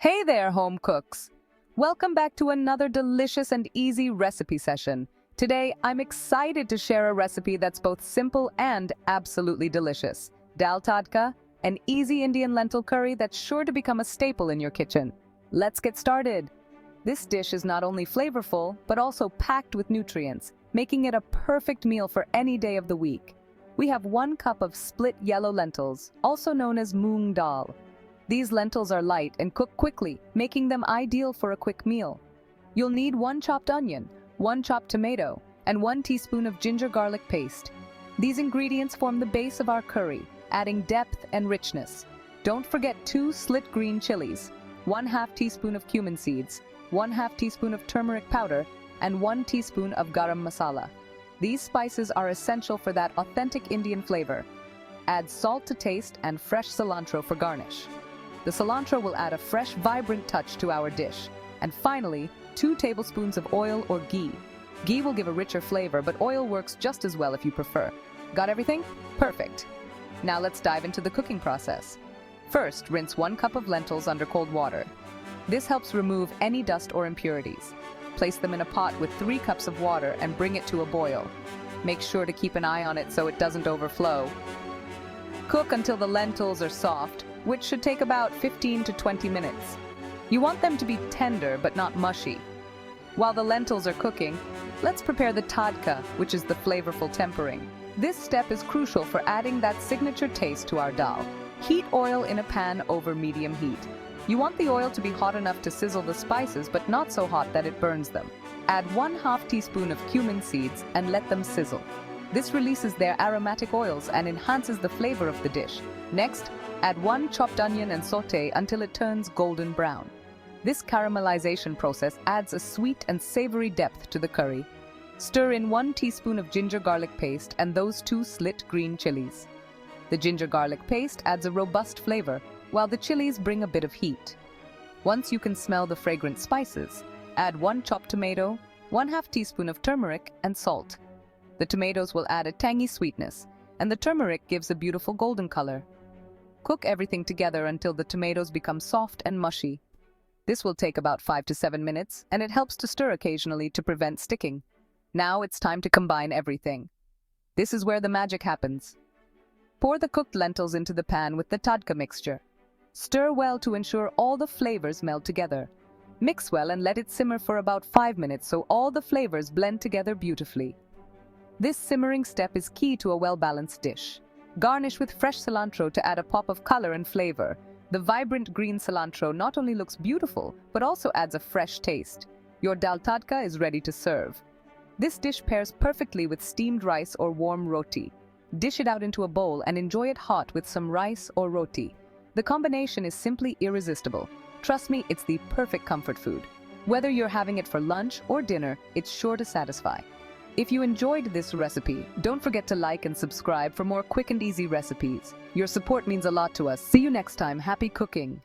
Hey there, home cooks! Welcome back to another delicious and easy recipe session. Today, I'm excited to share a recipe that's both simple and absolutely delicious. Dal Tadka, an easy Indian lentil curry that's sure to become a staple in your kitchen. Let's get started. This dish is not only flavorful, but also packed with nutrients, making it a perfect meal for any day of the week. We have 1 cup of split yellow lentils, also known as moong dal. These lentils are light and cook quickly, making them ideal for a quick meal. You'll need 1 chopped onion, 1 chopped tomato, and 1 teaspoon of ginger garlic paste. These ingredients form the base of our curry, adding depth and richness. Don't forget 2 slit green chilies, 1/2 teaspoon of cumin seeds, 1/2 teaspoon of turmeric powder, and 1 teaspoon of garam masala. These spices are essential for that authentic Indian flavor. Add salt to taste and fresh cilantro for garnish. The cilantro will add a fresh, vibrant touch to our dish. And finally, 2 tablespoons of oil or ghee. Ghee will give a richer flavor, but oil works just as well if you prefer. Got everything? Perfect. Now let's dive into the cooking process. First, rinse 1 cup of lentils under cold water. This helps remove any dust or impurities. Place them in a pot with 3 cups of water and bring it to a boil. Make sure to keep an eye on it so it doesn't overflow. Cook until the lentils are soft, which should take about 15 to 20 minutes. You want them to be tender but not mushy. While the lentils are cooking, let's prepare the tadka, which is the flavorful tempering. This step is crucial for adding that signature taste to our dal. Heat oil in a pan over medium heat. You want the oil to be hot enough to sizzle the spices but not so hot that it burns them. Add 1/2 teaspoon of cumin seeds and let them sizzle. This releases their aromatic oils and enhances the flavor of the dish. Next, add 1 chopped onion and sauté until it turns golden brown. This caramelization process adds a sweet and savory depth to the curry. Stir in 1 teaspoon of ginger garlic paste and those 2 slit green chilies. The ginger garlic paste adds a robust flavor, while the chilies bring a bit of heat. Once you can smell the fragrant spices, add 1 chopped tomato, 1/2 teaspoon of turmeric, and salt. The tomatoes will add a tangy sweetness, and the turmeric gives a beautiful golden color. Cook everything together until the tomatoes become soft and mushy. This will take about 5 to 7 minutes, and it helps to stir occasionally to prevent sticking. Now it's time to combine everything. This is where the magic happens. Pour the cooked lentils into the pan with the tadka mixture. Stir well to ensure all the flavors meld together. Mix well and let it simmer for about 5 minutes so all the flavors blend together beautifully. This simmering step is key to a well-balanced dish. Garnish with fresh cilantro to add a pop of color and flavor. The vibrant green cilantro not only looks beautiful, but also adds a fresh taste. Your dal tadka is ready to serve. This dish pairs perfectly with steamed rice or warm roti. Dish it out into a bowl and enjoy it hot with some rice or roti. The combination is simply irresistible. Trust me, it's the perfect comfort food. Whether you're having it for lunch or dinner, it's sure to satisfy. If you enjoyed this recipe, don't forget to like and subscribe for more quick and easy recipes. Your support means a lot to us. See you next time. Happy cooking!